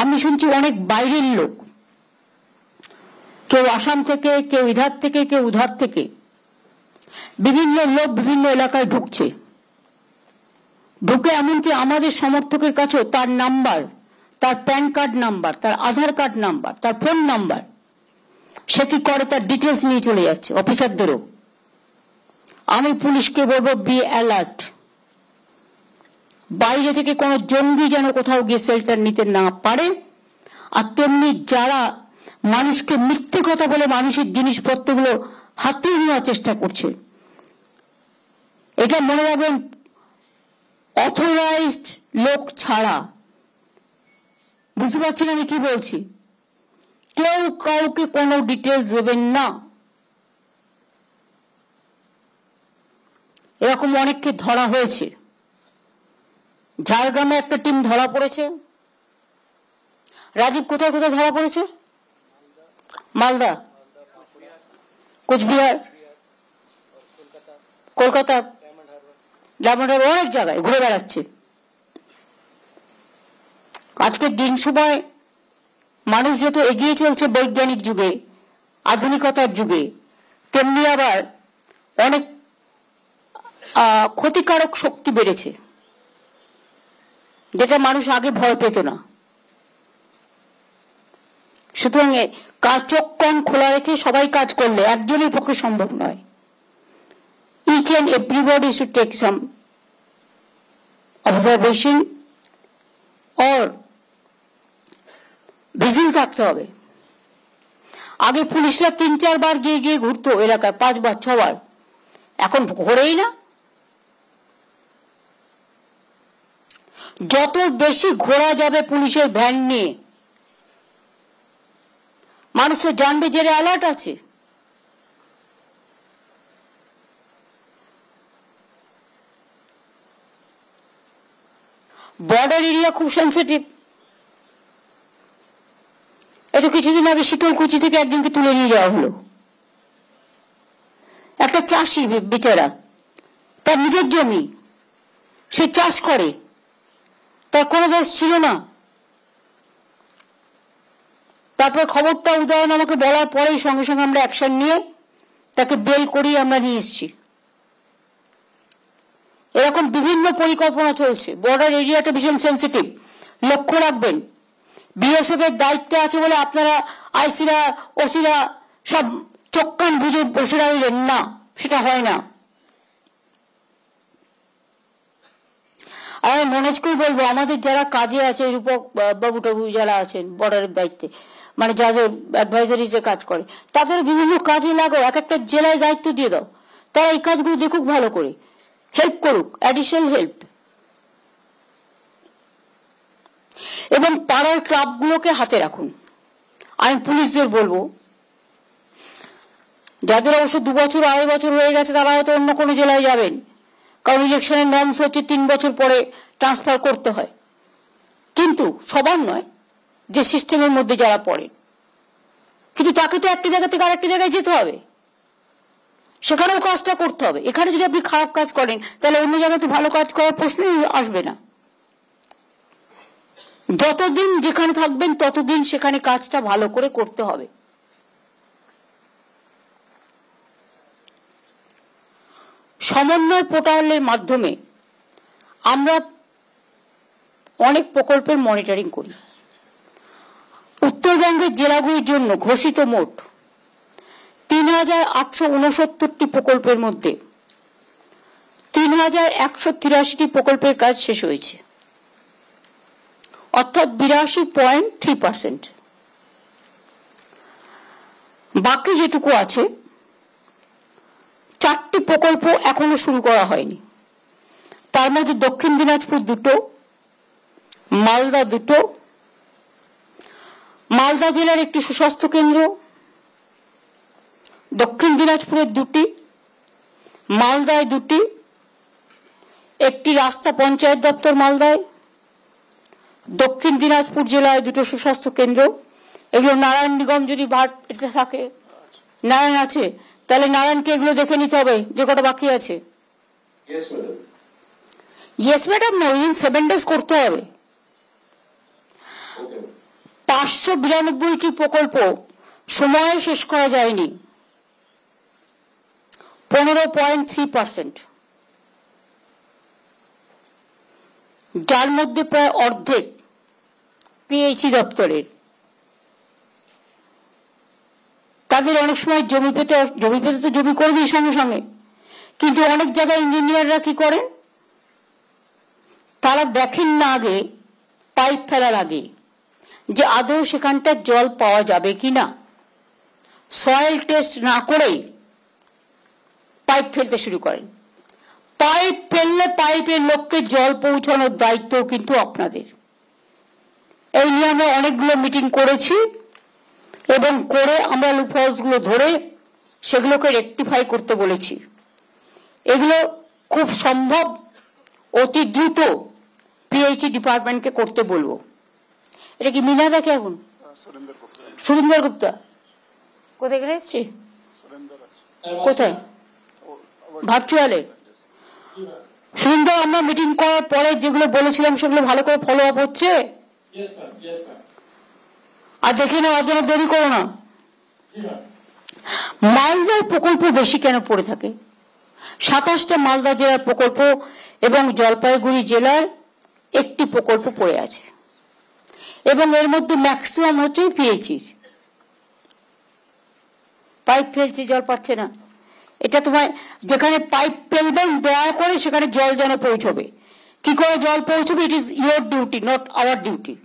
আমি শুনছি অনেক বাইরের লোক, কেউ আসাম থেকে, কেউ ইধার থেকে, কেউ উধার থেকে, বিভিন্ন লোক বিভিন্ন এলাকায় ঢুকছে। ঢুকে এমনকি আমাদের সমর্থকের কাছেও তার নাম্বার, তার প্যান কার্ড নাম্বার, তার আধার কার্ড নাম্বার, তার ফোন নাম্বার, সে কি করে তার ডিটেলস নিয়ে চলে যাচ্ছে অফিসারদেরও। আমি পুলিশকে বলবো, বি অ্যালার্ট। বাইরে থেকে কোনো জঙ্গি যেন কোথাও গিয়ে শেল্টার নিতে না পারে। আর তেমনি যারা মানুষকে মিথ্যে কথা বলে মানুষের জিনিসপত্রগুলো হাতিয়ে নেওয়ার চেষ্টা করছে, এটা মনে রাখবেন, অথরাইজড লোক ছাড়া, বুঝতে পারছেন আমি কি বলছি, কেউ কাউকে কোনো ডিটেলস দেবেন না। এরকম অনেককে ধরা হয়েছে। ঝাড়গ্রামে একটা টিম ধরা পড়েছে। রাজীব, কোথায় কোথায় ধরা পড়েছে? মালদা, কোচবিহার, কলকাতা, ডায়মন্ড হারবার, অনেক জায়গায় ঘুরে বেড়াচ্ছে। আজকের দিন সময় মানুষ যেহেতু এগিয়ে চলছে বৈজ্ঞানিক যুগে, আধুনিকতার যুগে, তেমনি আবার অনেক ক্ষতিকারক শক্তি বেড়েছে, যেটা মানুষ আগে ভয় পেত না। সুতরাং কাজ চোখ কান খোলা রেখে সবাই কাজ করলে একজনের পক্ষে সম্ভব নয়। Each and everybody should take some observation or vigil থাকতে হবে। আগে পুলিশরা 3-4 বার গিয়ে গিয়ে ঘুরতো এলাকায়, 5 বার 6 বার, এখন ঘোরেই না। যত বেশি ঘোরা যাবে পুলিশের ভ্যান নিয়ে, মানুষ তো জানবে যে অ্যালার্ট আছে। বর্ডার এরিয়া খুব সেন্সিটিভ। এটা কিছুদিন আগে শীতলকুচি থেকে একদিনকে তুলে নিয়ে যাওয়া হলো। একটা চাষি বেচারা, তার নিজের জমি, সে চাষ করে, তার কোনো দোষ ছিল না। তারপর খবরটা উদয়ন আমাকে বলার পরেই সঙ্গে সঙ্গে আমরা অ্যাকশন নিয়ে তাকে বেল করিয়ে আমরা নিয়ে এসেছি। এরকম বিভিন্ন পরিকল্পনা চলছে। বর্ডার এরিয়াটা ভীষণ সেন্সিটিভ, লক্ষ্য রাখবেন। বিএসএফ এর দায়িত্বে আছে বলে আপনারা আইসিরা, ওসিরা সব চোখ কান বুঝে বসে রইলেন না, সেটা হয় না। আর মনোজকেই বলবো, আমাদের যারা কাজে আছে, রূপক বাবু টাবু যারা আছেন বর্ডারের দায়িত্বে, মানে যাদের অ্যাডভাইজারিজে কাজ করে, তাদের বিভিন্ন কাজে লাগাও, এক একটা জেলায় দায়িত্ব দিয়ে দাও, তারা এই কাজগুলো দেখুক, ভালো করে হেল্প করুক, অ্যাডিশনাল হেল্প। এবং পাড়ার ক্লাবগুলোকে হাতে রাখুন। আমি পুলিশদের বলবো, যাদের অবশ্য 2 বছর 2.5 বছর হয়ে গেছে, তারা হয়তো অন্য কোনো জেলায় যাবেন, কারণ ইলেকশনের নর্মস হচ্ছে 3 বছর পরে ট্রান্সফার করতে হয়। কিন্তু সবার নয়, যে সিস্টেমের মধ্যে যারা পড়ে। কিন্তু তাকে তো একটা জায়গা থেকে আরেকটা জায়গায় যেতে হবে, সেখানেও কাজটা করতে হবে। এখানে যদি আপনি খারাপ কাজ করেন, তাহলে অন্য জায়গাতে ভালো কাজ করার প্রশ্নই আসবে না। যতদিন যেখানে থাকবেন ততদিন সেখানে কাজটা ভালো করে করতে হবে। সমন্বয় পোর্টালের মাধ্যমে আমরা অনেক প্রকল্পের মনিটরিং করি। উত্তরবঙ্গের জেলাগুলির জন্য ঘোষিত মোট ৩,৮৬৯টি প্রকল্পের মধ্যে ৩,১৮৩টি প্রকল্পের কাজ শেষ হয়েছে, অর্থাৎ ৮২.৩%। বাকি যেটুকু আছে, 4টি প্রকল্প এখনো শুরু করা হয়নি। তার মধ্যে দক্ষিণ দিনাজপুর 2টো, মালদা 2টো, মালদা জেলার একটি সুস্বাস্থ্য কেন্দ্র, দক্ষিণ দিনাজপুরের 2টি, মালদায় 2টি, একটি রাস্তা পঞ্চায়েত দপ্তর মালদায়, দক্ষিণ দিনাজপুর জেলায় 2টো সুস্বাস্থ্য কেন্দ্র। এগুলো নারায়ণ নিগম যদি এটা থাকে, নারায়ণ আছে, তাহলে নারায়ণকে এগুলো দেখে নিতে হবে যে কটা বাকি আছে। ইয়েস ম্যাডাম, না, উইদিন 7 days করতে হবে। 592টি প্রকল্প সময়ে শেষ করা যায়নি, 15.3%, যার মধ্যে প্রায় অর্ধেক পিএইচই দপ্তরের। তাদের অনেক সময় জমি পেতে তো জমি করে দিই সঙ্গে সঙ্গে, কিন্তু অনেক জায়গায় ইঞ্জিনিয়াররা কি করেন, তারা দেখেন না আগে পাইপ ফেলার আগে যে আদৌ সেখানটা জল পাওয়া যাবে কিনা, সয়েল টেস্ট না করেই পাইপ ফেলতে শুরু করেন। পাইপ ফেললে পাইপের লোককে জল পৌঁছানোর দায়িত্ব কিন্তু আপনাদের। এই নিয়ে আমরা অনেকগুলো মিটিং করেছি এবং করে আমরা লুপহোলস গুলো ধরে সেগুলোকে রেকটিফাই করতে বলেছি। এগুলো খুব সম্ভব অতি দ্রুত পিএইচই ডিপার্টমেন্টকে করতে বলবো। এটা কি মিনা দেখে এখন? সুরিন্দর গুপ্তা কোথায় গেলে এসছি? কোথায়? ভার্চুয়ালে। সুরিন্দর, আমরা মিটিং করার পরে যেগুলো বলেছিলাম সেগুলো ভালো করে ফলো আপ হচ্ছে? আর দেখে না, অযথা দেরি করো না। মালদার প্রকল্প বেশি কেন পড়ে থাকে? 27টা মালদা জেলার প্রকল্প এবং জলপাইগুড়ি জেলার একটি প্রকল্প পড়ে আছে, এবং এর মধ্যে ম্যাক্সিমাম হচ্ছে পিএইচির। পাইপ ফেলছে, জল পাচ্ছে না। এটা তোমার যেখানে পাইপ ফেলবেন দয়া করে সেখানে জল যেন পৌঁছবে। কি করে জল পৌঁছবে? It is your duty, not our duty.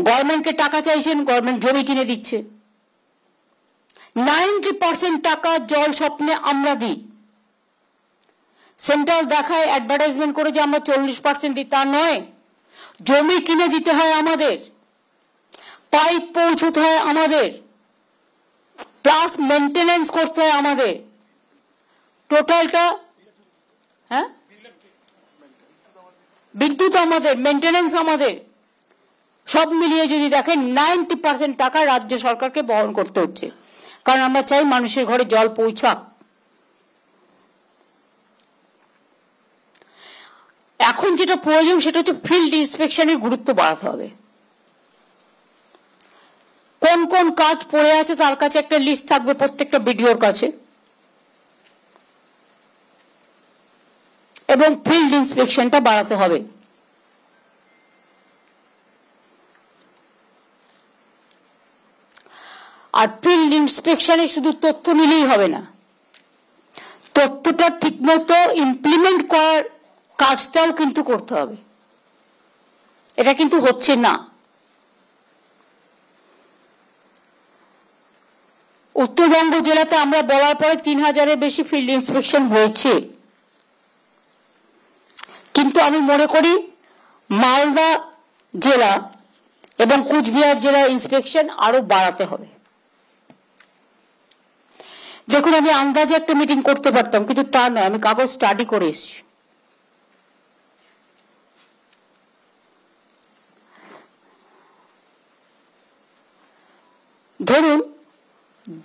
গভর্নমেন্টকে টাকা চাইছেন, গভর্নমেন্ট জমি কিনে দিচ্ছে। 90% টাকা জল স্বপ্নে আমরা দিই। সেন্ট্রাল দেখায় অ্যাডভার্টাইজমেন্ট করে যে আমরা 40% দিই, তা নয়। জমি কিনে দিতে হয় আমাদের, পাইপ পৌঁছতে হয় আমাদের, প্লাস মেনটেনেন্স করতে হয় আমাদের। টোটালটা, হ্যাঁ, বিদ্যুৎ আমাদের, মেনটেনেন্স আমাদের, সব মিলিয়ে যদি দেখেন 90% টাকা রাজ্য সরকারকে বহন করতে হচ্ছে, কারণ আমরা চাই মানুষের ঘরে জল পৌঁছাক। এখন যেটা প্রয়োজন সেটা হচ্ছে ফিল্ড ইন্সপেকশনের গুরুত্ব বাড়াতে হবে। কোন কোন কাজ পড়ে আছে তার কাছে একটা লিস্ট থাকবে প্রত্যেকটা বিডিওর কাছে, এবং ফিল্ড ইন্সপেকশনটা বাড়াতে হবে। আর ফিল্ড ইন্সপেকশনে শুধু তথ্য নিলেই হবে না, তথ্যটা ঠিকমতো ইমপ্লিমেন্ট করার কাজটাও কিন্তু করতে হবে। এটা কিন্তু হচ্ছে না। উত্তরবঙ্গ জেলাতে আমরা বলার পরে 3000-এর বেশি ফিল্ড ইন্সপেকশন হয়েছে, কিন্তু আমি মনে করি মালদা জেলা এবং কুচবিহার জেলার ইন্সপেকশন আরো বাড়াতে হবে। দেখুন, আমি আন্দাজে একটা মিটিং করতে পারতাম, কিন্তু তা নয়, আমি কাগজ স্টাডি করে এসেছি। ধরুন,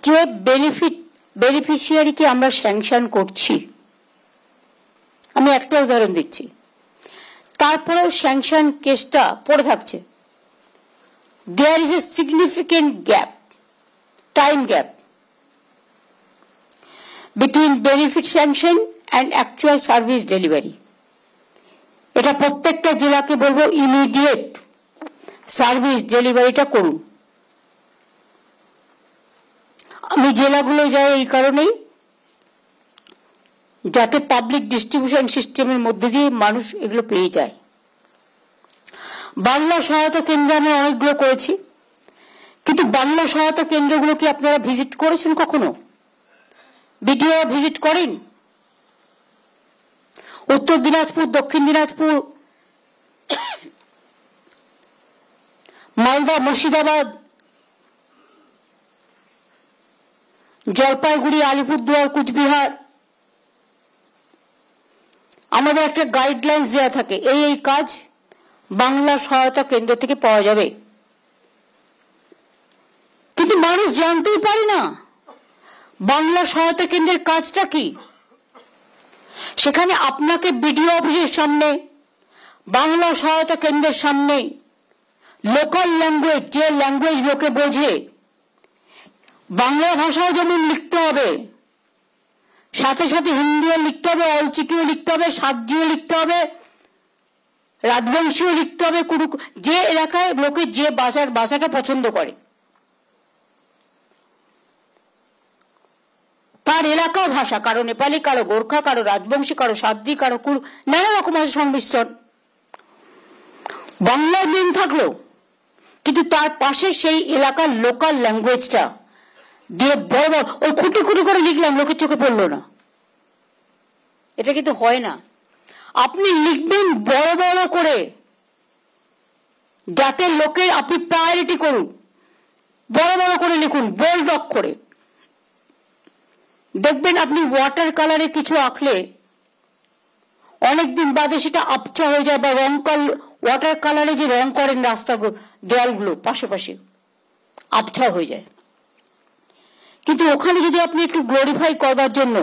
যে বেনিফিশিয়ারিকে আমরা স্যাংশন করছি, আমি একটা উদাহরণ দিচ্ছি, তারপরেও স্যাংশন কেসটা পড়ে থাকছে। There is a significant gap, time gap between benefit sanction and actual service delivery. এটা প্রত্যেকটা জেলাকে বলবো ইমিডিয়েট সার্ভিস ডেলিভারিটা করুন। আমি জেলাগুলো যাই এই কারণেই, যাতে পাবলিক ডিস্ট্রিবিউশন সিস্টেমের মধ্যে দিয়ে মানুষ এগুলো পেয়ে যায়। বাংলা সহায়তা কেন্দ্র আমরা অনেকগুলো করেছি, কিন্তু বাংলা সহায়তা কেন্দ্রগুলো কি আপনারা ভিজিট করেছেন কখনো? ভিডিও ভিজিট করেন? উত্তর দিনাজপুর, দক্ষিণ দিনাজপুর, মালদা, মুর্শিদাবাদ, জলপাইগুড়ি, আলিপুরদুয়ার, কুচবিহার, আমাদের একটা গাইডলাইন্স দেওয়া থাকে, এই কাজ বাংলা সহায়তা কেন্দ্র থেকে পাওয়া যাবে। কিন্তু মানুষ জানতেই পারে না বাংলা সহায়তা কেন্দ্রের কাজটা কি। সেখানে আপনাকে বিডিও অফিসের সামনে, বাংলা সহায়তা কেন্দ্রের সামনে লোকাল ল্যাঙ্গুয়েজ, যে ল্যাঙ্গুয়েজ লোকে বোঝে, বাংলা ভাষাও যেমন লিখতে হবে, সাথে সাথে হিন্দিও লিখতে হবে, অলচিকিও লিখতে হবে, সাতজিও লিখতে হবে, রাজবংশীও লিখতে হবে, যে এলাকায় লোকে যে ভাষাটা পছন্দ করে তার এলাকার ভাষা, কারো নেপালি, কারো গোর্খা, কারো রাজবংশী, কারো সাদ্রি, কারো নানা রকম ভাষা সংমিশ্রণ। বাংলার মিল থাকলো, কিন্তু তার পাশে সেই এলাকার লোকাল ল্যাঙ্গুয়েজটা দিয়ে বড় বড় ওই খুঁটি খুঁটি করে লিখলাম, লোকের চোখে পড়লো না। এটা কিন্তু হয় না। আপনি লিখবেন বড় বড় করে, যাতে লোকের, আপনি প্রায়োরিটি করুন, বড় বড় করে লিখুন, বোল্ড অক্ষরে। দেখবেন আপনি ওয়াটার কালারে কিছু আঁকলে অনেকদিন বাদে সেটা আবছা হয়ে যায়, বা ওয়াটার কালারে যে রং করেন রাস্তাগুলো, দেয়ালগুলো পাশে পাশে আবছা হয়ে যায়। কিন্তু ওখানে যদি আপনি একটু গ্লোরিফাই করবার জন্য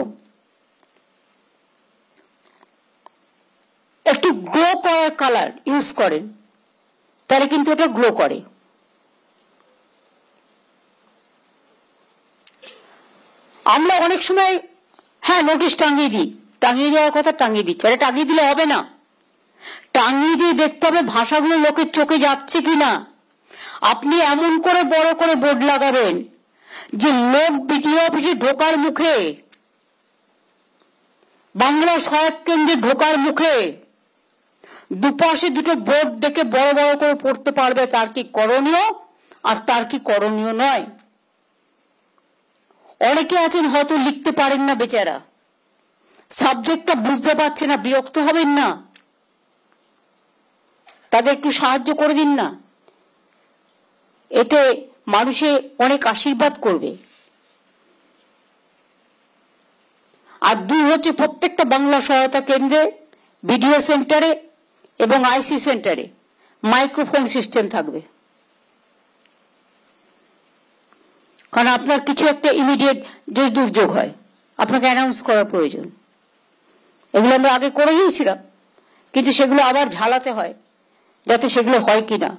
একটু গ্লো করার কালার ইউজ করেন, তাহলে কিন্তু এটা গ্লো করে। আমরা অনেক সময় নোটিশ টাঙিয়ে দিই, টাঙিয়ে দেওয়ার কথা টাঙিয়ে দিচ্ছে, আরে টাঙিয়ে দিলে হবে না, টাঙিয়ে দিয়ে দেখতে হবে ভাষাগুলো লোকের চোখে যাচ্ছে কিনা। আপনি এমন করে বড় করে বোর্ড লাগাবেন যে লোক বিডিও অফিসে ঢোকার মুখে, বাংলা সহায়ক কেন্দ্রে ঢোকার মুখে দুপাশে দুটো বোর্ড দেখে বড় বড় করে পড়তে পারবে তার কি করণীয় আর তার কি করণীয় নয়। অনেকে আছেন হয়তো লিখতে পারেন না, বেচারা সাবজেক্টটা বুঝতে পারছে না, বিরক্ত হবেন না, তাদের একটু সাহায্য করে দিন না, এতে মানুষে অনেক আশীর্বাদ করবে। আর দুই হচ্ছে, প্রত্যেকটা বাংলা সহায়তা কেন্দ্রে, ভিডিও সেন্টারে এবং আইসি সেন্টারে মাইক্রোফোন সিস্টেম থাকবে। কারণ আপনার কিছু একটা ইমিডিয়েট যে দুর্যোগ হয়, আপনাকে অ্যানাউন্স করার প্রয়োজন। এগুলো আমরা আগে করে গিয়েছিলাম, কিন্তু সেগুলো আবার ঝালাতে হয় যাতে সেগুলো হয় কিনা।